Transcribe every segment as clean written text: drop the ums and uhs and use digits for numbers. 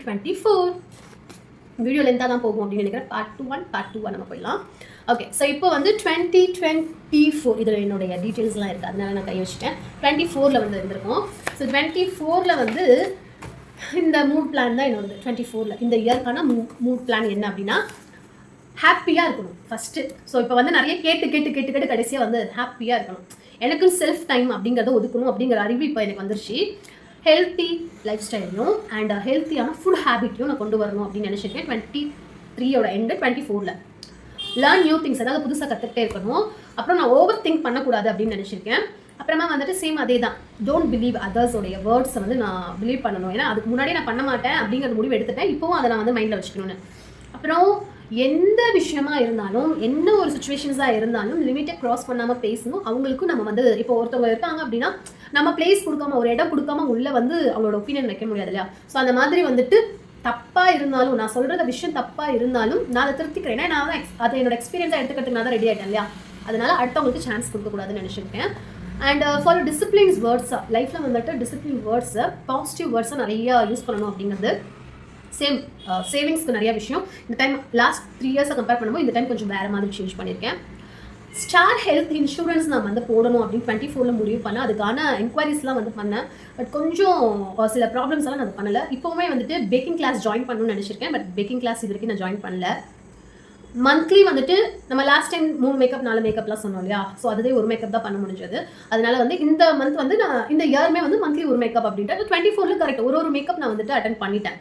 2024. Video லென்த்தாக தான் போகும் அப்படின்னு நினைக்கிறேன். பார்ட் டூ நம்ம போயிடலாம். ஓகே, ஸோ இப்போ வந்து 2024 இதில் என்னுடைய டீட்டெயில்ஸ்லாம் இருக்குது, அதனால நான் கை வச்சுட்டேன். 24 வந்து இருந்திருக்கோம். ஸோ 24 வந்து இந்த மூட் பிளான் தான் என்னோடது. 24 இந்த இயர்க்கான மூட் பிளான் என்ன அப்படின்னா, ஹாப்பியாக இருக்கணும் ஃபஸ்ட்டு. ஸோ இப்போ வந்து நிறைய கேட்டு கடைசியாக வந்து ஹாப்பியாக இருக்கணும். எனக்கு செல்ஃப் டைம் அப்படிங்கிறத ஒதுக்கணும் அப்படிங்கிற அறிவு இப்போ எனக்கு வந்துருச்சு. ஹெல்த்தி லைஃப் ஸ்டைலையும் அண்ட் ஹெல்த்தியான ஃபுட் ஹேபிட்டையும் நான் கொண்டு வரணும் அப்படின்னு நினச்சிருக்கேன். 23 எண்டு 24 லேர்ன் நியூ திங்ஸ், அதாவது புதுசாக கற்றுக்கிட்டே இருக்கணும். அப்புறம் நான் ஓவர் திங்க் பண்ணக்கூடாது அப்படின்னு நினச்சிருக்கேன். அப்புறமா வந்துட்டு சேம் அதே தான், டோன்ட் பிலீவ் அதர்ஸோடைய வேர்ட்ஸை வந்து நான் பிலீவ் பண்ணணும். ஏன்னா அதுக்கு முன்னாடி நான் பண்ண மாட்டேன் அப்படிங்கிற முடிவு எடுத்துட்டேன். இப்போவும் அதை நான் வந்து மைண்டில் வச்சுக்கணும்னு. அப்புறம் எந்த விஷயமா இருந்தாலும், என்ன ஒரு சுச்சுவேஷன்ஸாக இருந்தாலும் லிமிட்டை க்ராஸ் பண்ணாமல் பேசணும். அவங்களுக்கும் நம்ம வந்து இப்போ ஒருத்தவங்க இருக்காங்க அப்படின்னா நம்ம பிளேஸ் கொடுக்காம, ஒரு இடம் கொடுக்காம உள்ளே வந்து அவங்களோட ஒப்பீனியன் வைக்க முடியாது இல்லையா? ஸோ அந்த மாதிரி வந்துட்டு தப்பாக இருந்தாலும், நான் சொல்கிற விஷயம் தப்பாக இருந்தாலும் நான் அதை திருத்திக்கிறேன். ஏன்னா நான் அதை என்னோட எக்ஸ்பீரியன்ஸாக எடுத்துக்கிறதுக்கு நான் தான் ரெடி ஆகிட்டேன் இல்லையா? அதனால் அடுத்தவங்களுக்கு சான்ஸ் கொடுக்கக்கூடாதுன்னு நினச்சிருக்கேன். அண்ட் ஃபாலோ டிசிப்ளின்ஸ் வேர்ட்ஸாக லைஃப்பில் வந்துட்டு டிசிப்ளின் வேர்ட்ஸை, பாசிட்டிவ் வேர்ட்ஸை நிறையா யூஸ் பண்ணணும் அப்படிங்கிறது. சேம் சேவிங்ஸ்க்கு நிறைய விஷயம் இந்த டைம் லாஸ்ட் 3 இயர்ஸை கம்பேர் பண்ணும்போது இந்த டைம் கொஞ்சம் வேறு மாதிரி சேஞ்ச் பண்ணியிருக்கேன். ஸ்டார் ஹெல்த் இன்சூரன்ஸ் நான் வந்து போடணும் அப்படின்னு 24 முடிவு பண்ணேன். அதுக்கான என்கொயரிஸ்லாம் வந்து பண்ணேன். பட் கொஞ்சம் சில ப்ராப்ளம்ஸ் எல்லாம் நான் பண்ணலை. இப்போவுமே வந்துட்டு பேக்கிங் கிளாஸ் ஜாயின் பண்ணணும்னு நினச்சிருக்கேன். பட் பேக்கிங் கிளாஸ் இது வரைக்கும் நான் ஜாயின் பண்ணல. மந்த்லி வந்துட்டு நம்ம லாஸ்ட் டைம் 3 மேக்கப் 4 மேக்கப்லாம் சொன்னோம் இல்லையா? ஸோ அதுவே ஒரு மேக்கப் தான் பண்ண முடிஞ்சது. அதனால வந்து இந்த மந்த் வந்து நான் இந்த இயருமே வந்து மந்த்லி ஒரு மேக்கப் அப்படின்ட்டு 24 கரெக்ட் ஒரு மேக்கப் நான் வந்துட்டு அட்டென்ட் பண்ணிட்டேன்.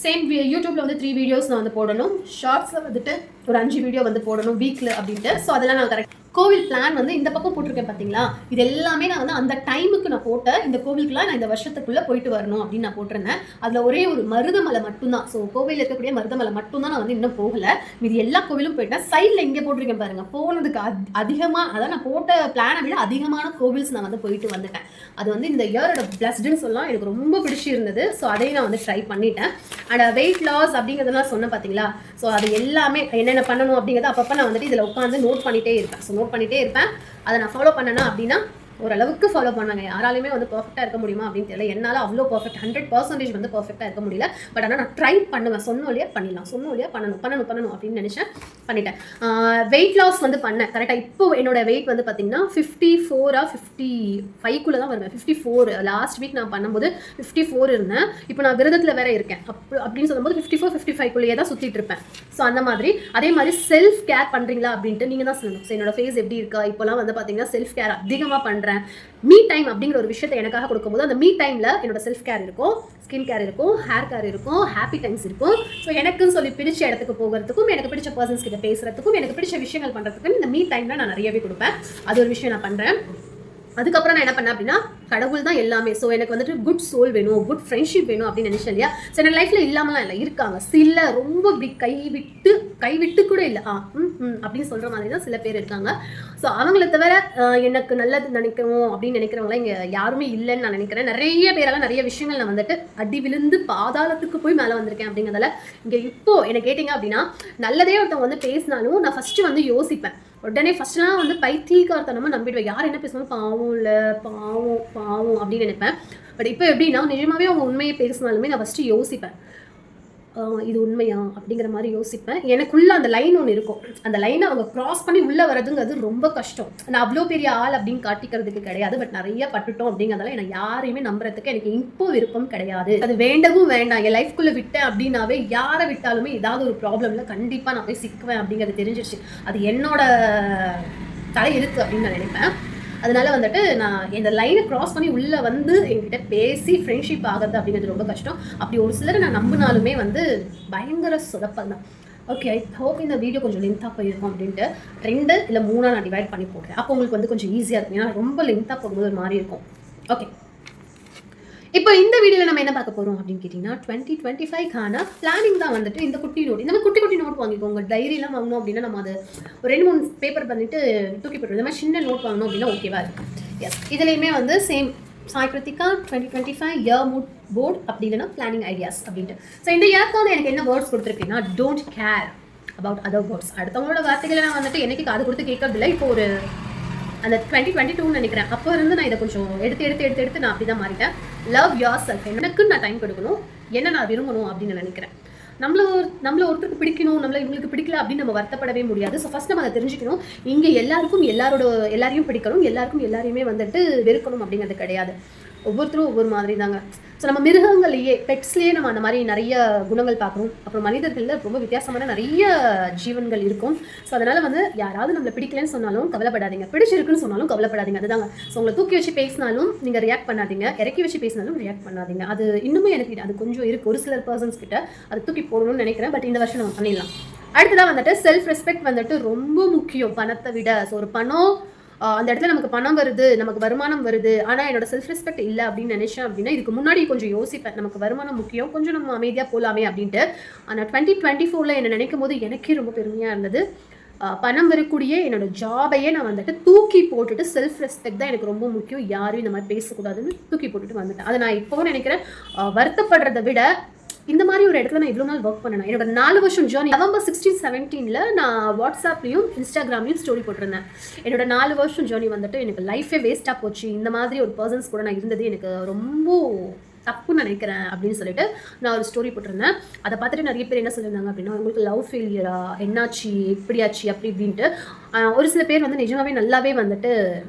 சேம் யூடியூப்பில் வந்து 3 வீடியோஸ் நான் வந்து போடணும். ஷார்ட்ஸில் வந்துட்டு ஒரு 5 வீடியோ வந்து போடணும் வீக்கில் அப்படின்ட்டு. ஸோ அதெல்லாம் நான் கரெக்ட். கோவில் பிளான் வந்து இந்த பக்கம் போட்டிருக்கேன் பார்த்தீங்களா? இது எல்லாமே நான் வந்து அந்த டைமுக்கு நான் போட்ட இந்த கோவிலுக்குலாம் நான் இந்த வருஷத்துக்குள்ளே போயிட்டு வரணும் அப்படின்னு நான் போட்டிருந்தேன். அதில் ஒரே ஒரு மருதமலை மட்டும்தான். ஸோ கோவிலில் இருக்கக்கூடிய மருதமலை மட்டும்தான் நான் வந்து இன்னும் போகலை. இது எல்லா கோவிலும் போயிட்டேன். சைடில் இங்கே போட்டிருக்கேன் பாருங்கள். போனதுக்கு அதிகமாக, அதான் நான் போட்ட பிளானை விட அதிகமான கோவில்ஸ் நான் வந்து போயிட்டு வந்துட்டேன். அது வந்து இந்த இயரோட பிளஸ்டுன்னு சொல்லலாம். எனக்கு ரொம்ப பிடிச்சிருந்தது. ஸோ அதையும் நான் வந்து ட்ரை பண்ணிட்டேன். அண்ட் வெயிட் லாஸ் அப்படிங்கிறதுலாம் சொன்னேன் பார்த்தீங்களா? ஸோ அது எல்லாமே என்னென்ன பண்ணணும் அப்படிங்கிறத அப்பப்போ நான் வந்துட்டு இதில் உட்காந்து நோட் பண்ணிகிட்டே இருப்பேன். ஸோ நோட் பண்ணிகிட்டே இருப்பேன். அதை நான் ஃபாலோ பண்ணேன்னா அப்படின்னா ஓரளவுக்கு ஃபாலோ பண்ணாங்க. யாராலுமே வந்து பர்ஃபெக்டாக இருக்க முடியுமா அப்படின்னு தெரியல. என்னால் அவ்வளோ பர்ஃபெக்ட் 100% வந்து பர்ஃபெக்டாக இருக்க முடியல. பட் ஆனால் நான் ட்ரை பண்ணுவேன். சொன்ன வழியாக பண்ணிடலாம், சொன்ன வழியாக பண்ணணும் அப்படின்னு நினச்சேன், பண்ணிட்டேன். வெயிட் லாஸ் வந்து பண்ணேன் கரெக்டாக. இப்போ என்னோட வெயிட் வந்து பார்த்தீங்கன்னா 54 55 தான் வருவேன். 54 லாஸ்ட் வீக் நான் பண்ணும்போது 54 இருந்தேன். இப்போ நான் விரதத்தில் வேற இருக்கேன். அப்படின்னு சொல்லும்போது 54 55 தான் சுற்றிட்டு இருப்பேன். ஸோ அந்த மாதிரி அதே மாதிரி செல்ஃப் கேர் பண்ணுறீங்களா அப்படின்ட்டு நீங்கள் தான் சொல்லணும். ஸோ என்னோட ஃபேஸ் எப்படி இருக்கா இப்போலாம் வந்து பார்த்தீங்கன்னா செல்ஃப் கேர் அதிகமாக பண்ணுறேன். மீ டைம் அப்படிங்கிற ஒரு விஷயத்தை எனக்காக கொடுக்கும்போது அந்த மீ டைமில் என்னோட செல்ஃப் கேர் இருக்கும், ஸ்கின் கேர் இருக்கும், ஹேர் கேர் இருக்கும், ஹாப்பி டைம்ஸ் இருக்கும். ஸோ எனக்குன்னு சொல்லி பிடிச்ச இடத்துக்கு போகிறதுக்கும், எனக்கு பிடிச்ச பர்சன்ஸ் கிட்ட பேசுறதுக்கும், எனக்கு பிடிச்ச விஷயங்கள் பண்ணுறதுக்கும் இந்த மீ டைமில் நான் நிறையவே கொடுப்பேன். அது ஒரு விஷயம் நான் பண்ணுறேன். அதுக்கப்புறம் நான் என்ன பண்ணேன் அப்படின்னா, கடவுள் தான் எல்லாமே. ஸோ எனக்கு வந்துட்டு குட் சோல் வேணும், குட் ஃப்ரெண்ட்ஷிப் வேணும் அப்படின்னு நினைச்சேன் இல்லையா? ஸோ என் லைஃப்பில் இல்லாமலாம் இல்லை, இருக்காங்க சில. ரொம்ப இப்படி கைவிட்டு கூட இல்லை அப்படின்னு சொல்கிற மாதிரி தான் சில பேர் இருக்காங்க. ஸோ அவங்கள தவிர எனக்கு நல்லது நினைக்கணும் அப்படின்னு நினைக்கிறவங்களாம் இங்கே யாருமே இல்லைன்னு நான் நினைக்கிறேன். நிறைய பேரெல்லாம் நிறைய விஷயங்கள் நான் வந்துட்டு அடி விழுந்து பாதாளத்துக்கு போய் மேலே வந்திருக்கேன். அப்படிங்கிறதால இங்கே இப்போது என்ன கேட்டிங்க அப்படின்னா, நல்லதே ஒருத்தவங்க வந்து பேசினாலும் நான் ஃபஸ்ட்டு வந்து யோசிப்பேன். உடனே ஃபஸ்ட்லாம் வந்து பைத்தியக்காரத்தனமாக நம்பிடுவேன். யார் என்ன பேசினாலும் பாவம் இல்லை, பாவம் அப்படின்னு நினைப்பேன். பட் இப்போ எப்படின்னா, நிஜமாவே அவங்க உண்மையை பேசினாலுமே நான் ஃபஸ்ட்டு யோசிப்பேன், இது உண்மையா அப்படிங்கிற மாதிரி யோசிப்பேன். எனக்குள்ள அந்த லைன் ஒன்று இருக்கும். அந்த லைனை அவங்க கிராஸ் பண்ணி உள்ளே வரதுங்கிறது ரொம்ப கஷ்டம். நான் அவ்வளோ பெரிய ஆள் அப்படின்னு காட்டிக்கிறதுக்கு கிடையாது. பட் நிறைய பட்டுட்டோம் அப்படிங்கிறதால எனக்கு யாரையுமே நம்புறதுக்கு எனக்கு இப்போ விருப்பம் கிடையாது. அது வேண்டவும் வேண்டாம். என் லைஃப்குள்ளே விட்டேன் அப்படின்னாவே யாரை விட்டாலுமே ஏதாவது ஒரு ப்ராப்ளம்ல கண்டிப்பாக நான் போய் சிக்குவேன் அப்படிங்கிறது தெரிஞ்சிருச்சு. அது என்னோட தலை இருக்கு அப்படின்னு நான் நினைப்பேன். அதனால வந்துட்டு நான் இந்த லைனை கிராஸ் பண்ணி உள்ளே வந்து என்கிட்ட பேசி ஃப்ரெண்ட்ஷிப் ஆகிறது அப்படிங்கிறது ரொம்ப கஷ்டம். அப்படி ஒரு சிலரை நான் நம்பினாலுமே வந்து பயங்கர சொதப்பல் தான். ஓகே, ஐ ஹோப் இந்த வீடியோ கொஞ்சம் லென்த்தாக போயிருக்கும் அப்படின்ட்டு 2 இல்லை 3 நான் டிவைட் பண்ணி போடுறேன். அப்போ உங்களுக்கு வந்து கொஞ்சம் ஈஸியாக இருக்கும். ஏன்னா ரொம்ப லென்த்தாக போகும்போது ஒரு மாதிரி இருக்கும். ஓகே, இப்போ இந்த வீடியோவில் நம்ம என்ன பார்க்க போகிறோம் அப்படின்னு கேட்டிங்கன்னா, 2025க்கான பிளானிங் தான் வந்துட்டு இந்த குட்டி நோட். இந்த மாதிரி குட்டி நோட் வாங்கிக்கோங்க. டைரிலாம் வாங்கணும் அப்படின்னா நம்ம அது ஒரு 2-3 பேப்பர் பண்ணிட்டு தூக்கி போட்டுருவோம். இந்த மாதிரி சின்ன நோட் வாங்கணும் அப்படின்னா ஓகேவா இருக்கும். எஸ், இதுலேயுமே வந்து same Sai Krithika 2025 year mood board அப்படி இல்லைன்னா பிளானிங் ஐடியாஸ் அப்படின்ட்டு. ஸோ இந்த இயர்க்கான எனக்கு என்ன வேர்ட்ஸ் கொடுத்துருக்கேன்னா, don't care about other words. அடுத்தவங்களோட வார்த்தைகளை நான் வந்துட்டு என்னைக்கு காது கொடுத்து கேட்கறதில்ல. இப்போ ஒரு அந்த 2022 நினைக்கிறேன். அப்போ இருந்து நான் இதை கொஞ்சம் எடுத்து நான் அப்படி தான் மாறிட்டேன். Love your self. எனக்குன்னு நான் டைம் கொடுக்கணும், என்ன நான் விரும்பணும் அப்படின்னு நினைக்கிறேன். நம்மள ஒருத்தருக்கு பிடிக்கணும், நம்மள இவங்களுக்கு பிடிக்கல அப்படின்னு நம்ம வருத்தப்படவே முடியாது. ஸோ ஃபர்ஸ்ட் நம்ம அதை தெரிஞ்சுக்கணும். இங்கே எல்லாரையும் பிடிக்கணும், எல்லாருக்கும் எல்லாரையுமே வந்துட்டு வெறுக்கணும் அப்படிங்கிறது கிடையாது. ஒவ்வொருத்தரும் ஒவ்வொரு மாதிரி தாங்க. ஸோ நம்ம மிருகங்களையே, பெட்ஸ்லேயே நம்ம அந்த மாதிரி நிறைய குணங்கள் பார்க்கணும். அப்புறம் மனிதர்களில் ரொம்ப வித்தியாசமான நிறைய ஜீவன்கள் இருக்கும். ஸோ அதனால் வந்து யாராவது நம்மளை பிடிக்கலன்னு சொன்னாலும் கவலைப்படாதீங்க, பிடிச்சிருக்குன்னு சொன்னாலும் கவலைப்படாதீங்க. அதுதாங்க. ஸோ உங்களை தூக்கி வச்சு பேசினாலும் நீங்கள் ரியாக்ட் பண்ணாதீங்க, இறக்கி வச்சு பேசினாலும் ரியாக்ட் பண்ணாதீங்க. அது இன்னுமே எனக்கு அது கொஞ்சம் இருக்குது. ஒரு சிலர் பர்சன்ஸ் கிட்ட அது தூக்கி போடணும்னு நினைக்கிறேன். பட் இந்த வருஷம் நம்ம பண்ணிடலாம். அடுத்ததான் வந்துட்டு செல்ஃப் ரெஸ்பெக்ட் வந்துட்டு ரொம்ப முக்கியம் பணத்தை விட. ஸோ ஒரு பணம் அந்த இடத்துல நமக்கு பணம் வருது, நமக்கு வருமானம் வருது, ஆனால் என்னோட செல்ஃப் ரெஸ்பெக்ட் இல்லை அப்படின்னு நினைச்சேன் அப்படின்னா இதுக்கு முன்னாடி கொஞ்சம் யோசிப்பேன். நமக்கு வருமானம் முக்கியம், கொஞ்சம் நம்ம அமைதியாக போகலாமே அப்படின்ட்டு. ஆனால் 2024 என்ன நினைக்கும் போது எனக்கே ரொம்ப பெருமையாக இருந்தது. பணம் வரக்கூடிய என்னோட ஜாபையே நான் வந்துட்டு தூக்கி போட்டுட்டு செல்ஃப் ரெஸ்பெக்ட் தான் எனக்கு ரொம்ப முக்கியம், யாரும் இந்த மாதிரி பேசக்கூடாதுன்னு தூக்கி போட்டுட்டு வந்துட்டேன். அதை நான் இப்போவும் நினைக்கிறேன். வருத்தப்படுறதை விட இந்த மாதிரி ஒரு இடத்துல நான் இவ்வளோ நாள் ஒர்க் பண்ணேன். என்னோட 4 வருஷம் ஜேர்னி. நவம்பர் 16, 17 நான் வாட்ஸ்அப்லையும் இன்ஸ்டாகிராம்லையும் ஸ்டோரி போட்டிருந்தேன். என்னோட 4 வருஷம் ஜேர்னி வந்துட்டு எனக்கு லைஃபே வேஸ்ட்டாக போச்சு, இந்த மாதிரி ஒரு பர்சன்ஸ் கூட நான் இருந்தது எனக்கு ரொம்ப தப்புன்னு நினைக்கிறேன் அப்படின்னு சொல்லிட்டு நான் ஒரு ஸ்டோரி போட்டிருந்தேன். அதை பார்த்துட்டு நிறைய பேர் என்ன சொல்லியிருந்தாங்க அப்படின்னா, உங்களுக்கு லவ் ஃபெயிலியரா, என்னாச்சு, இப்படியாச்சு அப்படி இப்படின்ட்டு. ஒரு சில பேர் வந்து நிஜமாவே நல்லாவே வந்துட்டு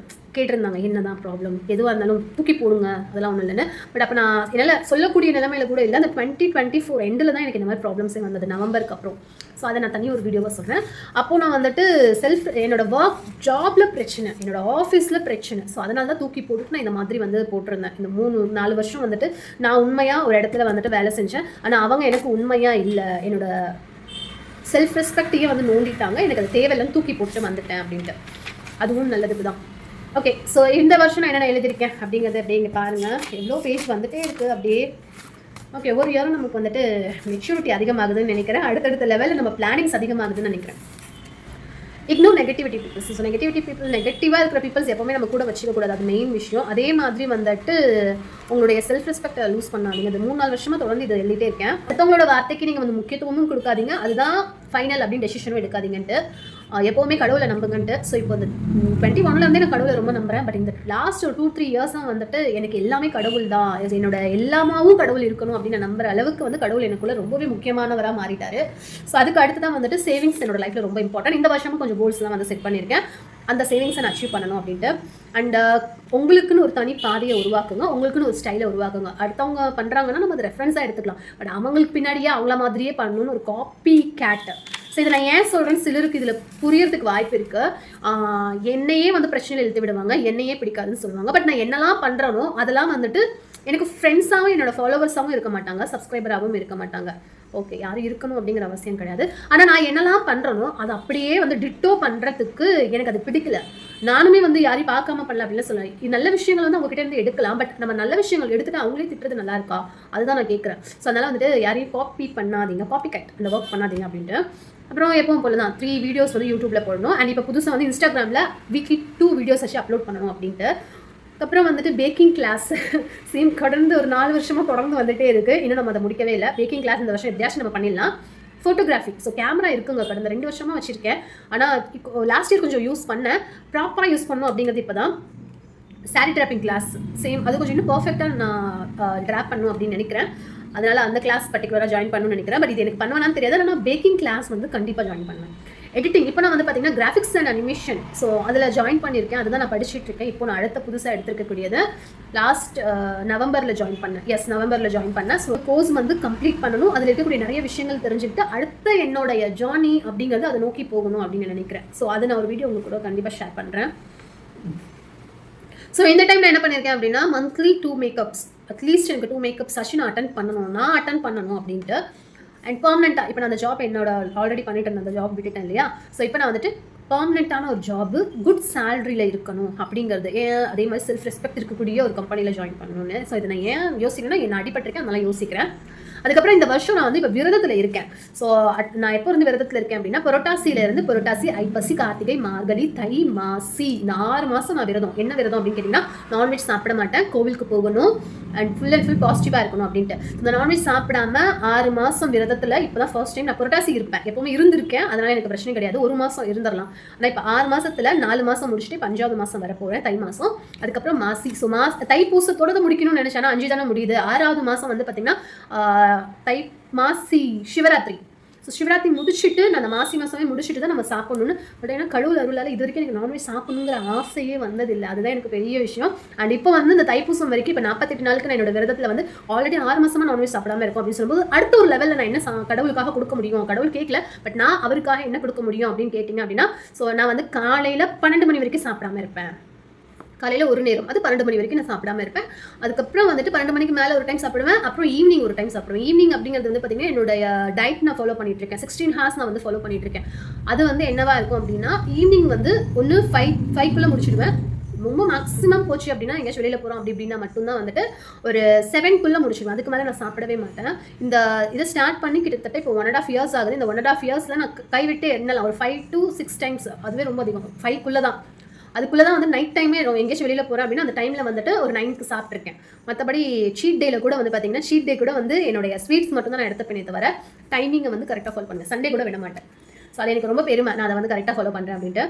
கேட்டிருந்தாங்க, என்னதான் ப்ராப்ளம், எதுவாக இருந்தாலும் தூக்கி போடுங்க, அதெல்லாம் ஒன்றும் இல்லைன்னு. பட் அப்போ நான் என்னால் சொல்லக்கூடிய நிலைமையில கூட இல்லை. அந்த 2024 எண்டில் தான் எனக்கு இந்த மாதிரி ப்ராப்ளம்ஸே வந்தது, நவம்பருக்கு அப்புறம். ஸோ அதை நான் தனி ஒரு வீடியோவாக சொல்கிறேன். அப்போது நான் வந்துட்டு என்னோட ஒர்க் ஜாபில் பிரச்சனை, என்னோட ஆஃபீஸில் பிரச்சனை. ஸோ அதனால தான் தூக்கி போட்டுட்டு நான் இந்த மாதிரி வந்து போட்டிருந்தேன். இந்த 3-4 வருஷம் வந்துட்டு நான் உண்மையாக ஒரு இடத்துல வந்துட்டு வேலை செஞ்சேன். ஆனால் அவங்க எனக்கு உண்மையாக இல்லை, என்னோட செல்ஃப் ரெஸ்பெக்டையே வந்து நோண்டிட்டாங்க, எனக்கு அது தேவையில்லைன்னு தூக்கி போட்டு வந்துட்டேன் அப்படின்ட்டு. அதுவும் நல்லதுக்கு தான். ஓகே, ஸோ இந்த வருஷம் நான் என்னென்ன எழுதியிருக்கேன் அப்படிங்கிறது அப்படியே இங்கே பாருங்கள். எவ்வளோ பேஜ் வந்துட்டே இருக்குது அப்படியே. ஓகே, ஒரு இயரும் நமக்கு வந்துட்டு மெச்சூரிட்டி அதிகமாகுதுன்னு நினைக்கிறேன். அடுத்தடுத்த லெவலில் நம்ம பிளானிங்ஸ் அதிகமாகுதுன்னு நினைக்கிறேன். Ignore negativity peoples. ஸோ நெகட்டிவாக இருக்கிற பீப்புள்ஸ் எப்போவுமே நம்ம கூட வச்சுக்கக்கூடாது, அது மெயின் விஷயம். அதே மாதிரி வந்துட்டு உங்களுடைய செல்ஃப் ரெஸ்பெக்டை லூஸ் பண்ணாதீங்க. அது 3-4 வருஷமா தொடர்ந்து இதை எழுதிட்டே இருக்கேன். அடுத்தவங்களோட வார்த்தைக்கு நீங்கள் வந்து முக்கியத்துவமும் கொடுக்காதீங்க, அதுதான் ஃபைனல் அப்படின்னு டெசிஷனும் எடுக்காதீங்கன்ட்டு. எப்போவுமே கடவுளை நம்புங்கன்ட்டு. ஸோ இப்போ இந்த 21 நான் கடவுளை ரொம்ப நம்புகிறேன். பட் இந்த லாஸ்ட் ஒரு 2-3 இயர்ஸாக வந்துட்டு எனக்கு எல்லாமே கடவுள் தான், என்னோட எல்லாமாவும் கடவுள் இருக்கணும் அப்படின்னு நான் நம்புற அளவுக்கு வந்து கடவுள் எனக்குள்ள ரொம்பவே முக்கியமானவராக மாறிட்டாரு. ஸோ அதுக்கு அடுத்து தான் வந்துட்டு சேவிங்ஸ் என்னோட லைஃப்பில் ரொம்ப இம்பார்ட்டன்ட். இந்த வருஷமும் கொஞ்சம் கோல்ஸ்லாம் வந்து செட் பண்ணியிருக்கேன், அந்த சேவிங்ஸை நான் அச்சீவ் பண்ணணும் அப்படின்ட்டு. அண்ட் உங்களுக்குன்னு ஒரு தனி பாதையை உருவாக்குங்க, உங்களுக்குன்னு ஒரு ஸ்டைலை உருவாக்குங்க. அடுத்தவங்க பண்ணுறாங்கன்னா நம்ம அதை ரெஃபரன்ஸாக எடுத்துக்கலாம். பட் அவங்களுக்கு பின்னாடியே அவங்கள மாதிரியே பண்ணணும்னு ஒரு காப்பி கேட்டு. ஸோ இதை நான் ஏன் சொல்கிறேன், சிலருக்கு இதில் புரியறதுக்கு வாய்ப்பு இருக்குது. என்னையே வந்து பிரச்சனையில் இழுத்து விடுவாங்க, என்னையே பிடிக்காதுன்னு சொல்லுவாங்க. பட் நான் என்னெல்லாம் பண்ணுறனோ அதெல்லாம் வந்துட்டு எனக்கு ஃப்ரெண்ட்ஸாகவும் என்னோடய ஃபாலோவர்ஸாகவும் இருக்க மாட்டாங்க, சப்ஸ்கிரைபராகவும் இருக்க மாட்டாங்க. ஓகே, யாரும் இருக்கணும் அப்படிங்கிற அவசியம் கிடையாது. ஆனால் நான் என்னெல்லாம் பண்ணுறனோ அதை அப்படியே வந்து டிட்டோ பண்ணுறதுக்கு எனக்கு அது பிடிக்கல. நானுமே வந்து யாரையும் பார்க்காம பண்ணல அப்படின்னு சொல்லலாம். நல்ல விஷயங்கள் வந்து அவங்ககிட்ட இருந்து எடுக்கலாம். பட் நம்ம நல்ல விஷயங்கள் எடுத்துகிட்டு அவங்களே திட்டுறது நல்லா இருக்கா, அதுதான் நான் கேட்குறேன். ஸோ அதனால் வந்துட்டு யாரையும் காப்பி பண்ணாதீங்க, காப்பி கட் அந்த ஒர்க் பண்ணாதீங்க அப்படின்ட்டு. அப்புறம் எப்பவும் போல தான் 3 வீடியோஸ் வந்து யூடியூப்பில் போடணும். அண்ட் இப்போ புதுசாக வந்து இன்ஸ்டாகிராமில் வீக்லி 2 வீடியோஸ் வச்சு அப்லோட் பண்ணணும் அப்படின்ட்டு. அப்புறம் வந்துட்டு பேக்கிங் கிளாஸ் சேம் கடந்து ஒரு 4 வருஷமாக தொடர்ந்து வந்துகிட்டே இருக்குது. இன்னும் நம்ம அதை முடிக்கவே இல்லை. பேக்கிங் கிளாஸ் இந்த வருஷம் எப்படியாச்சும் நம்ம பண்ணிடலாம். ஃபோட்டோகிராஃபி, ஸோ கேமரா இருக்குங்க, கடந்த 2 வருஷமாக வச்சுருக்கேன். ஆனால் லாஸ்ட் இயர் கொஞ்சம் யூஸ் பண்ணேன், ப்ராப்பராக யூஸ் பண்ணணும் அப்படிங்கிறது இப்போ தான். சாரி ட்ராப்பிங் கிளாஸ் சேம், அது கொஞ்சம் இன்னும் பர்ஃபெக்டாக நான் ட்ராப் பண்ணணும் அப்படின்னு நினைக்கிறேன். அதனால் அந்த கிளாஸ் பர்டிகுலராக ஜாயின் பண்ணணும்னு நினைக்கிறேன். பட் இது எனக்கு பண்ணுவேனான்னு தெரியாது, ஆனால் பேக்கிங் கிளாஸ் வந்து கண்டிப்பாக ஜாயின் பண்ணுவேன். எடிட்டிங் இப்போ நான் வந்து பார்த்தீங்கன்னா கிராஃபிக்ஸ் அண்ட் அனிமேஷன், ஸோ அதில் ஜாயின் பண்ணியிருக்கேன். அதுதான் நான் படிச்சுட்டு இருக்கேன். இப்போ நான் அடுத்த புதுசாக எடுத்துருக்கக்கூடியது லாஸ்ட் நவம்பரில் ஜாயின் பண்ணேன். நவம்பரில் ஜாயின் பண்ணேன். ஸோ கோர்ஸ் வந்து கம்ப்ளீட் பண்ணணும், அதில் இருக்கக்கூடிய நிறைய விஷயங்கள் தெரிஞ்சுக்கிட்டு அடுத்த என்னோடைய ஜேர்னி அப்படிங்கிறது அதை நோக்கி போகணும் அப்படின்னு நினைக்கிறேன். ஸோ அதை நான் ஒரு வீடியோ உங்களுக்கு கூட கண்டிப்பாக ஷேர் பண்ணுறேன். ஸோ இந்த டைமில் என்ன பண்ணியிருக்கேன் அப்படின்னா, மந்த்லி 2 மேக்கப்ஸ், அட்லீஸ்ட் எனக்கு 2 மேக்கப்ஸ் ஆச்சு நான் அட்டன் பண்ணணும் அப்படின்ட்டு. அண்ட் பர்மனெண்ட்டாக இப்போ நான் அந்த ஜாப் என்னோட ஆல்ரெடி பண்ணிட்டு இருந்த அந்த ஜாப் விட்டுட்டேன் இல்லையா. ஸோ இப்போ நான் வந்துட்டு பர்மனெண்ட்டான ஒரு ஜாபு குட் சேலரியில் இருக்கணும் அப்படிங்கிறது, அதே மாதிரி செல்ஃப் ரெஸ்பெக்ட் இருக்கக்கூடிய ஒரு கம்பெனியில் ஜாயின் பண்ணணும்னு. ஸோ இதை நான் ஏன் யோசிக்கிறேன்னா, என்ன அடிபட்டிருக்கேன் அதனால யோசிக்கிறேன். அதுக்கப்புறம் இந்த வருஷம் நான் வந்து இப்போ விரதத்தில் இருக்கேன். ஸோ நான் எப்போ இருந்து விரதத்தில் இருக்கேன் அப்படின்னா, புரட்டாசியிலேருந்து புரட்டாசி, ஐப்பசி, கார்த்திகை, மார்கழி, தை, மாசி, இந்த 6 மாதம் நான் விரதம். என்ன விரதம் அப்படின்னு கேட்டிங்கன்னா, நான்வெஜ் சாப்பிட மாட்டேன், கோவிலுக்கு போகணும், அண்ட் ஃபுல் பாசிட்டிவாக இருக்கணும் அப்படின்ட்டு. இந்த நான்வெஜ் சாப்பிடாம 6 மாதம் விரதத்தில் இப்போ தான் ஃபர்ஸ்ட் டைம் நான் புரட்டாசி இருப்பேன், எப்போவுமே இருந்திருக்கேன், அதனால் எனக்கு பிரச்சனை கிடையாது, 1 மாதம் இருந்துடலாம். ஆனால் இப்போ 6 மாதத்தில் 4 மாதம் முடிச்சுட்டு 5வது மாதம் வர போகிறேன், தை மாதம். அதுக்கப்புறம் மாசி. ஸோ தைப்பூசத்தோடு முடிக்கணும்னு நினச்சேன்னா 5 தானே முடியுது. 6வது மாதம் வந்து பார்த்திங்கன்னா மாசி சிவராத்திரி. ஸோ சிவராத்திரி முடிச்சுட்டு நான் அந்த மாசி மாதமே முடிச்சுட்டு தான் நம்ம சாப்பிடணும்னு. பட் ஏன்னா கடவுள் அருளால் இது வரைக்கும் எனக்கு நான்வெஜ் சாப்பிடணுங்கிற ஆசையே வந்ததில்லை. அதுதான் எனக்கு பெரிய விஷயம். அண்ட் இப்போ வந்து இந்த தைப்பூசம் வரைக்கும் இப்போ 48 நாளுக்கு நான் என்னோட விரதத்தில் வந்து ஆல்ரெடி 6 மாதமாக நான்வெஜ் சாப்பிடாம இருக்கும் அப்படின்னு சொல்லும்போது அடுத்த ஒரு லெவலில் நான் என்ன கடவுளுக்காக கொடுக்க முடியும், கடவுள் கேட்கல, பட் நான் அவருக்காக என்ன கொடுக்க முடியும் அப்படின்னு கேட்டிங்க அப்படின்னா, ஸோ நான் வந்து காலையில் 12 மணி வரைக்கும் சாப்பிடாம இருப்பேன். காலையில் ஒரு நேரம், அது 12 மணி வரைக்கும் நான் சாப்பிடாம இருப்பேன். அதுக்கப்புறம் வந்துட்டு 12 மணிக்கு மேலே ஒரு டைம் சாப்பிடுவேன். அப்புறம் ஈவினிங் ஒரு டைம் சாப்பிடுவேன். ஈவினிங் அப்படிங்கிறது வந்து பார்த்தீங்கன்னா என்னுடைய டயட் நான் ஃபாலோ பண்ணிட்டு இருக்கேன். 16 ஹார்ஸ் நான் வந்து ஃபாலோ பண்ணிட்டு இருக்கேன். அது வந்து என்னவா இருக்கும் அப்படின்னா, ஈவினிங் வந்து ஒன்று 5 முடிச்சிடுவேன். ரொம்ப மேக்ஸிமம் போச்சு அப்படின்னா எங்கேயாச்சும் வெளியில் போகிறோம் அப்படின்னா மட்டும்தான் வந்துட்டு ஒரு 7 முடிச்சிடுவேன். அதுக்கு மேலே நான் சாப்பிடவே மாட்டேன். இந்த இதை ஸ்டார்ட் பண்ணி கிட்டத்தட்ட இப்போ 1.5 இயர்ஸ் ஆகுது. இந்த 1.5 இயர்ஸில் நான் கைவிட்டு என்னலாம் ஒரு 5 to 6 டைம்ஸ், அதுவே ரொம்ப அதிகம், 5 தான். அதுக்குள்ளே தான் வந்து நைட் டைமே எங்கேயாச்சும் வெளியில் போகிறேன் அப்படின்னா அந்த டைமில் வந்துட்டு ஒரு 9க்கு சாப்பிட்ருக்கேன். மற்றபடி சீட் டேயில் கூட வந்து பார்த்தீங்கன்னா சீட் டே கூட வந்து என்னுடைய ஸ்வீட்ஸ் மட்டும் தான் நான் எடுத்துப்பேனே தவிர டைமிங்கை வந்து கரெக்டாக ஃபாலோ பண்ணுவேன். சண்டே கூட விட மாட்டேன். ஸோ அது எனக்கு ரொம்ப பெருமை, நான் அதை வந்து கரெக்டாக ஃபாலோ பண்ணுறேன் அப்படின்ட்டு.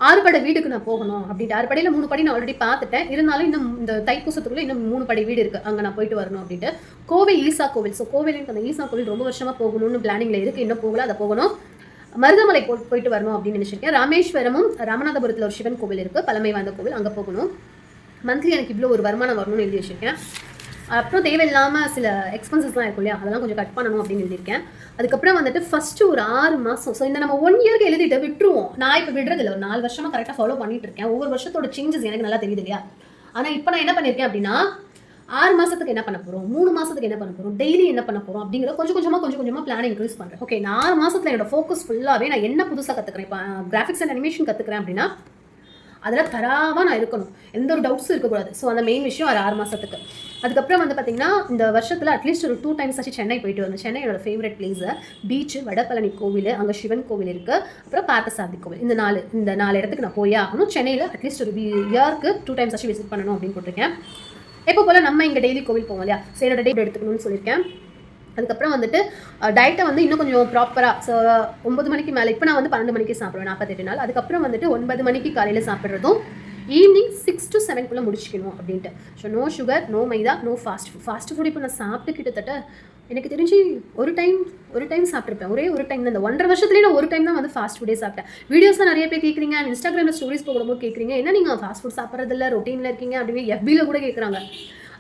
6 படை வீடுக்கு நான் போகணும் அப்படின்ட்டு. 6 படியில் 3 படி நான் ஆல்ரெடி பார்த்துட்டேன். இருந்தாலும் இன்னும் இந்த தைப்பூசத்துக்குள்ளே இன்னும் 3 படி வீடு இருக்குது, அங்கே நான் போயிட்டு வரணும் அப்படின்ட்டு. கோவை ஈசா கோவில். ஸோ கோவிலுக்கு அந்த ஈசா கோவில் ரொம்ப வருஷமாக போகணும்னு பிளானிங்கில் இருக்குது. இன்னும் போகல, அதை போகணும். மருதமலை போயிட்டு வரணும் அப்படின்னு நினச்சிருக்கேன். ராமேஸ்வரமும் ராமநாதபுரத்தில் ஒரு சிவன் கோவில் இருக்குது, பழமை வாய்ந்த கோவில், அங்கே போகணும். மந்த்லி எனக்கு இவ்வளோ ஒரு வருமானம் வரணும்னு எழுதி வச்சுருக்கேன். அப்புறம் தேவையில்லாமல் சில எக்ஸ்பென்சஸ்லாம் இருக்கும் இல்லையா, அதெல்லாம் கொஞ்சம் கட் பண்ணணும் அப்படின்னு எழுதியிருக்கேன். அதுக்கப்புறம் வந்துட்டு ஃபஸ்ட்டு ஒரு 6 மாதம், ஸோ இந்த நம்ம 1 இயருக்கு எழுதிட்டு விட்டுருவோம். நான் இப்போ விடுறதில்லை, ஒரு 4 வருஷமாக கரெக்டாக ஃபாலோ பண்ணிட்டு இருக்கேன். ஒவ்வொரு வருஷத்தோட சேஞ்சஸ் எனக்கு நல்லா தெரியுது இல்லையா. ஆனால் இப்போ நான் என்ன பண்ணியிருக்கேன் அப்படின்னா, 6 மாதத்துக்கு என்ன பண்ண போகிறோம், 3 மாதத்துக்கு என்ன பண்ண போகிறோம், டெய்லி என்ன பண்ண போகிறோம் அப்படிங்கிற கொஞ்சம் கொஞ்சமாக பிளான் இன்க்ரீஸ் பண்ணுறேன். ஓகே, நான் 6 மாதத்தில் என்னோட ஃபோக்கஸ் ஃபுல்லாகவே நான் என்ன புதுசாக கற்றுக்கிறேன். இப்போ கிராஃபிக்ஸ் அண்ட் அனிமேஷன் கற்றுக்கிறேன் அப்படின்னா அதில் தராவாக நான் இருக்கணும், எந்த ஒரு டவுட்ஸும் இருக்கக்கூடாது. ஸோ அந்த மெயின் விஷயம் அது 6 மாதத்துக்கு. அதுக்கப்புறம் வந்து பார்த்திங்கன்னா இந்த வருஷத்தில் அட்லீஸ்ட் ஒரு 2 டைம்ஸ் ஆச்சு சென்னை போயிட்டு வரணும். சென்னை என்னோட ஃபேவரட் பிளேஸு, பீச்சு, வடபழனி கோவில், அங்கே சிவன் கோவில் இருக்குது, அப்புறம் பார்த்தசாரதி கோவில். இந்த 4 இடத்துக்கு நான் போயே ஆகணும். சென்னையில் அட்லீஸ்ட் ஒரு இயருக்கு 2 டைம்ஸ் ஆச்சு விசிட் பண்ணணும் அப்படின்னு போட்டிருக்கேன். எப்போ போல் நம்ம இங்கே டெய்லி கோவில் போவோம் இல்லையா, ஸோ என்னோட டேட் எடுத்துக்கணும்னு சொல்லியிருக்கேன். அதுக்கப்புறம் வந்துட்டு டயட்டை வந்து இன்னும் கொஞ்சம் ப்ராப்பராக, ஸோ 9 மணிக்கு மேலே, இப்போ நான் வந்து 12 மணிக்கு சாப்பிடுவேன் 48 நாள். அதுக்கப்புறம் வந்துட்டு 9 மணிக்கு காலையில் சாப்பிட்றதும் ஈவினிங் 6 to 7 முடிச்சிக்கணும் அப்படின்ட்டு. ஸோ நோ சுகர், நோ மைதா, நோ ஃபாஸ்ட் ஃபுட். இப்போ நான் சாப்பிட்டு கிட்டத்தட்ட எனக்கு தெரிஞ்சு ஒரு டைம் சாப்பிட்ருப்பேன். ஒரே ஒரு டைம் தான், இந்த 1.5 வருஷத்துலேயே நான் ஒரு டைம் தான் வந்து ஃபாஸ்ட் ஃபுட்டே சாப்பிட்டேன். வீடியோஸ்லாம் நிறைய பேர் கேட்குறீங்க, இன்ஸ்டாகிராமில் ஸ்டோரிஸ் போகும்போது கேட்குறீங்க, என்ன நீங்கள் ஃபாஸ்ட் ஃபுட் சாப்பிட்றதில்ல, ரொட்டீனில் இருக்கீங்க அப்படின்னு FBயில் கூட கேட்குறாங்க.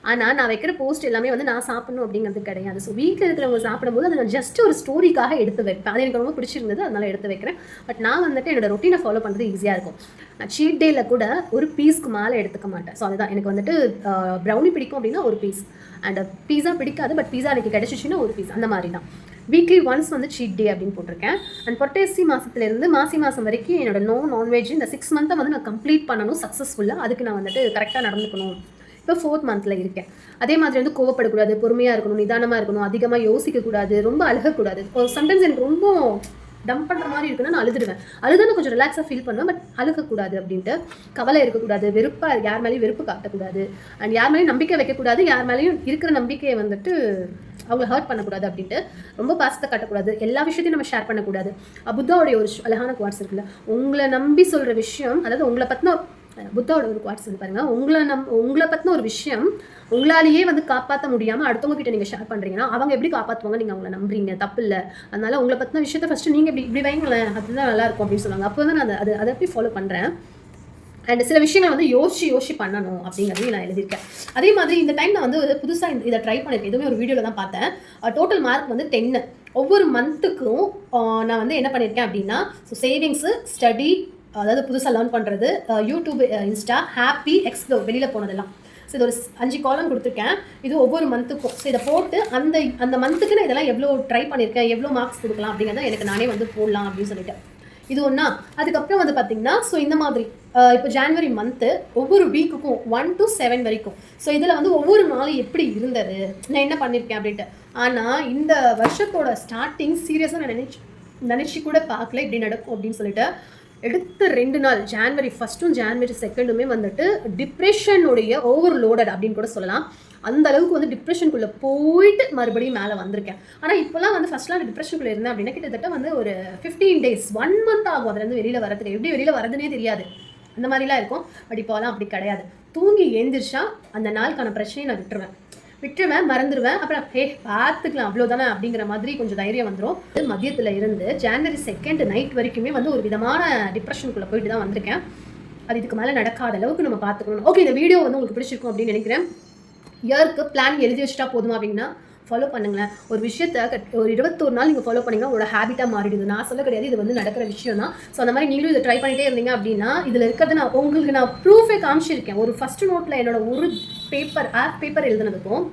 ஆனால் நான் வைக்கிற போஸ்ட் எல்லாமே வந்து நான் சாப்பிடணும் அப்படிங்கிறது கிடையாது. ஸோ வீட்டில் இருக்கிறவங்க சாப்பிடும்போது அதை நான் ஜஸ்ட் ஒரு ஸ்டோரிக்காக எடுத்து வைப்பேன். அது எனக்கு ரொம்ப பிடிச்சிருந்தது, அதனால் எடுத்து வைக்கிறேன். பட் நான் வந்துட்டு என்னோட ரொட்டீனை ஃபாலோ பண்ணுறது ஈஸியாக இருக்கும். நான் சீட் டேயில் கூட ஒரு பீஸ்க்கு மேலே எடுத்துக்க மாட்டேன். ஸோ அதுதான் எனக்கு வந்துட்டு ப்ரௌனி பிடிக்கும் அப்படின்னா ஒரு பீஸ், அண்ட் பீஸா பிடிக்காது, பட் பீஸா எனக்கு கிடச்சிச்சின்னா ஒரு பீஸ், அந்த மாதிரி தான். வீக்லி ஒன்ஸ் வந்து சீட் டே அப்படின்னு போட்டிருக்கேன். அண்ட் புரட்டாசி மாதத்துலேருந்து மாசி மாதம் வரைக்கும் என்னோட நான்வெஜ் இந்த 6 மந்த்தை வந்து நான் கம்ப்ளீட் பண்ணணும் சக்ஸஸ்ஃபுல்லாக. அதுக்கு நான் வந்துட்டு கரெக்டாக நடந்துக்கணும். இப்போ 4th மந்தில் இருக்கேன். அதே மாதிரி வந்து கோவப்படக்கூடாது, பொறுமையாக இருக்கணும், நிதானமாக இருக்கணும், அதிகமாக யோசிக்கக்கூடாது, ரொம்ப அழுகக்கூடாது. சம்டைம்ஸ் எனக்கு ரொம்ப டம்ப் பண்ணுற மாதிரி இருக்குன்னா நான் அழுதுடுவேன். அழுதுன்னு கொஞ்சம் ரிலாக்ஸாக ஃபீல் பண்ணுவேன், பட் அழுகக்கூடாது அப்படின்ட்டு. கவலை இருக்கக்கூடாது, யார் மேலேயும் வெறுப்பு காட்டக்கூடாது, அண்ட் யார் மேலேயும் நம்பிக்கை வைக்கக்கூடாது, யார் மேலேயும் இருக்கிற நம்பிக்கையை வந்துட்டு அவங்கள ஹர்ட் பண்ணக்கூடாது அப்படின்ட்டு. ரொம்ப பாசத்தை காட்டக்கூடாது, எல்லா விஷயத்தையும் நம்ம ஷேர் பண்ணக்கூடாது. புத்தாவுடைய ஒரு அழகான குவாட்ஸ் இருக்குல்ல, உங்களை நம்பி சொல்கிற விஷயம், அதாவது உங்களை பற்றின புத்தாவோட ஒரு குவாட்ஸ் வந்து பாருங்கள், உங்களை பற்றின ஒரு விஷயம் உங்களாலேயே வந்து காப்பாற்ற முடியாமல் அடுத்தவங்க கிட்ட நீங்கள் ஷேர் பண்ணுறீங்கன்னா அவங்க எப்படி காப்பாற்றுவாங்க, நீங்கள் அவங்கள நம்புறீங்க, தப்பு இல்லை. அதனால் உங்களை பற்றின விஷயத்தை ஃபஸ்ட்டு நீங்கள் இப்படி வைங்களேன், அதுதான் நல்லாயிருக்கும் அப்படின்னு சொல்லுவாங்க. அப்போ தான் நான் அதை எப்படி ஃபாலோ பண்ணுறேன். அண்ட் சில விஷயங்கள் வந்து யோசிச்சு பண்ணணும் அப்படிங்கிறதையும் நான் எழுதியிருக்கேன். அதே மாதிரி இந்த டைம் நான் வந்து புதுசாக இதை ட்ரை பண்ணியிருக்கேன். எதுவுமே ஒரு வீடியோவில் தான் பார்த்தேன். டோட்டல் மார்க் வந்து 10. ஒவ்வொரு மந்த்துக்கும் நான் வந்து என்ன பண்ணியிருக்கேன் அப்படின்னா, ஸோ சேவிங்ஸு, ஸ்டடி, அதாவது புதுசாக லேர்ன் பண்ணுறது, யூடியூப், இன்ஸ்டா, ஹாப்பி, எக்ஸ்ப்ளோர், வெளியில் போனதெல்லாம். ஸோ இது ஒரு 5 காலம் கொடுத்துருக்கேன். இது ஒவ்வொரு மந்த்துக்கும். ஸோ இதை போட்டு அந்த மந்த்துக்கு நான் இதெல்லாம் எவ்வளோ ட்ரை பண்ணியிருக்கேன், எவ்வளோ மார்க்ஸ் கொடுக்கலாம் அப்படிங்கிறத எனக்கு நானே வந்து போடலாம் அப்படின்னு சொல்லிட்டேன். இது ஒன்றா. அதுக்கப்புறம் வந்து பார்த்திங்கன்னா, ஸோ இந்த மாதிரி இப்போ ஜான்வரி மந்த்து ஒவ்வொரு வீக்குக்கும் 1 to 7 வரைக்கும். ஸோ இதில் வந்து ஒவ்வொரு நாளும் எப்படி இருந்தது, நான் என்ன பண்ணியிருக்கேன் அப்படின்ட்டு. ஆனால் இந்த வருஷத்தோட ஸ்டார்டிங் சீரியஸாக நான் நினச்சி கூட பார்க்கல இப்படி நடக்கும் அப்படின்னு சொல்லிட்டு. எடுத்த 2 நாள் ஜான்வரி 1ம் ஜான்வரி 2மே வந்துட்டு டிப்ரெஷனுடைய ஓவர்லோடட் அப்படின்னு கூட சொல்லலாம். அந்த அளவுக்கு வந்து டிப்ரெஷனுக்குள்ளே போயிட்டு மறுபடியும் மேலே வந்திருக்கேன். ஆனால் இப்போலாம் வந்து ஃபஸ்ட்லாம் டிப்ரெஷனுக்குள்ளே இருந்தேன் அப்படின்னா கிட்டத்தட்ட வந்து ஒரு 15 days 1 month ஆகும் அதுலேருந்து வெளியில் வரதுக்கு. எப்படி வெளியில் வரதுனே தெரியாது, அந்த மாதிரிலாம் இருக்கும். பட் இப்போலாம் அப்படி கிடையாது. தூங்கி எழுந்திரிச்சா அந்த நாளுக்கான பிரச்சனையை நான் விட்டுருவேன், மறந்துடுவேன். அப்புறம் பார்த்துக்கலாம் அவ்வளோதானே அப்படிங்கிற மாதிரி கொஞ்சம் தைரியம் வந்துடும். மதியத்தில் இருந்து ஜான்வரி 2 நைட் வரைக்குமே வந்து ஒரு விதமான டிப்ரெஷனுக்குள்ளே போயிட்டு தான் வந்திருக்கேன். அது இதுக்கு மேலே நடக்காத அளவுக்கு நம்ம பார்த்துக்கணும். ஓகே, இந்த வீடியோ வந்து உங்களுக்கு பிடிச்சிருக்கும் அப்படின்னு நினைக்கிறேன். இயருக்கு பிளான் எழுதி வச்சுட்டா போதுமா அப்படின்னா ஃபாலோ பண்ணுங்களேன். ஒரு விஷயத்தை ஒரு 21 நாள் நீங்கள் ஃபாலோ பண்ணிங்கன்னா உங்களோட ஹேபிட்டாக மாறிடுது. நான் சொல்ல கிடையாது, இது வந்து நடக்கிற விஷயம் தான். ஸோ அந்த மாதிரி நீங்களும் இதை ட்ரை பண்ணிகிட்டே இருந்தீங்க அப்படின்னா இதில் இருக்கிறது உங்களுக்கு நான் ப்ரூஃபே காமிச்சிருக்கேன். ஒரு ஃபஸ்ட்டு நோட்டில் என்னோட ஒரு பேப்பர் எழுதுனதுக்கும்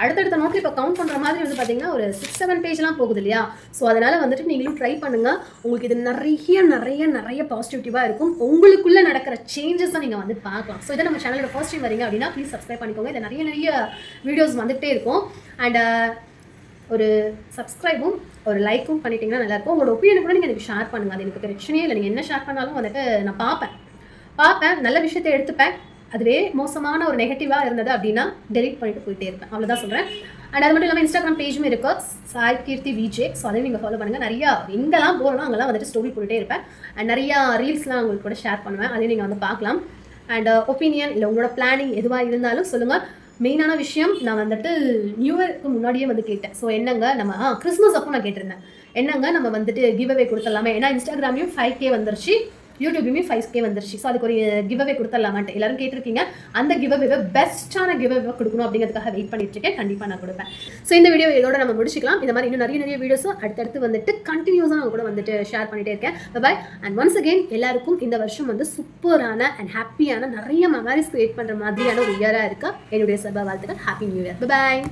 அடுத்தடுத்த நோட்டில் இப்போ கவுண்ட் பண்ணுற மாதிரி வந்து பார்த்தீங்கன்னா ஒரு 6-7 பேஜ்லாம் போகுது இல்லையா? ஸோ அதனால் வந்துட்டு நீங்களும் ட்ரை பண்ணுங்கள். உங்களுக்கு இது நிறைய பாசிட்டிவிட்டிவாக இருக்கும். உங்களுக்குள்ளே நடக்கிற சேஞ்சஸ் தான் நீங்கள் வந்து பார்க்கலாம். ஸோ இதை நம்ம சேனலோட ஃபர்ஸ்ட் டைம் வரீங்க அப்படின்னா ப்ளீஸ் சப்ஸ்கிரைப் பண்ணிக்கோங்க. இதில் நிறைய வீடியோஸ் வந்துகிட்டே இருக்கும். அண்ட் ஒரு சப்ஸ்கிரைபும் ஒரு லைக்கும் பண்ணிட்டீங்கன்னா நல்லாயிருக்கும். உங்களோட ஒப்பீனியன் கூட நீங்கள் எனக்கு ஷேர் பண்ணுங்கள். அது எனக்கு பிரச்சனையே இல்லை. நீங்கள் என்ன ஷேர் பண்ணாலும் வந்துட்டு நான் பார்ப்பேன், நல்ல விஷயத்தை எடுத்துப்பேன். அதுவே மோசமான ஒரு நெகட்டிவாக இருந்தது அப்படின்னா டெலிட் பண்ணிட்டு போயிட்டே இருப்பேன். அவ்வளோதான் சொல்கிறேன். அண்ட் அது மட்டும் இல்லாமல் இன்ஸ்டாகிராம் பேஜும் இருக்குது, சாய் கீர்த்தி விஜே. ஸோ அதையும் நீங்கள் ஃபாலோ பண்ணுங்கள். நிறையா எங்கெல்லாம் போகிறோம் அங்கெல்லாம் வந்துட்டு ஸ்டோரி போட்டுகிட்டே இருப்பேன். அண்ட் நிறையா ரீல்ஸ்லாம் உங்களுக்கு கூட ஷேர் பண்ணுவேன். அதையும் நீங்கள் வந்து பார்க்கலாம். அண்ட் ஒப்பீனியன் இல்லை உங்களோட பிளானிங் எதுவாக இருந்தாலும் சொல்லுங்கள். மெயினான விஷயம் நான் வந்துட்டு நியூ இயருக்கு முன்னாடியே வந்து கேட்டேன். ஸோ என்னங்க நம்ம கிறிஸ்மஸ் அப்போ நான் கேட்டிருந்தேன், என்னங்க நம்ம வந்துட்டு கிவ் அவே கொடுத்துடலாமே. ஏன்னா இன்ஸ்டாகிராம்லையும் 5K வந்துருச்சு, யூடியூப்லையுமே 5K வந்துருச்சு. ஸோ அதுக்கு ஒரு கிவ் அவே கொடுத்துடலாமான்ட்டு எல்லாரும் கேட்டிருக்கீங்க. அந்த கிவ் அவே பெஸ்ட்டான கிவ் அவே கொடுக்கணும் அப்படிங்கிறதுக்காக வெயிட் பண்ணிட்டு இருக்கேன். கண்டிப்பாக நான் கொடுப்பேன். ஸோ இந்த வீடியோ இதோட நம்ம முடிச்சிக்கலாம். இந்த மாதிரி இன்னும் நிறைய வீடியோஸும் அடுத்தடுத்து வந்துட்டு கண்டினியூஸாக நான் கூட வந்துட்டு ஷேர் பண்ணிட்டே இருக்கேன். பாய். அண்ட் ஒன்ஸ் அகெயின் எல்லாருக்கும் இந்த வருஷம் வந்து சூப்பரான அண்ட் ஹாப்பியான நிறைய மெமரிஸ் கிரியேட் பண்ணுற மாதிரியான ஒரு இயராக இருக்கா. என்னுடைய சபா வாழ்த்துக்கள். Happy new year. பாய்.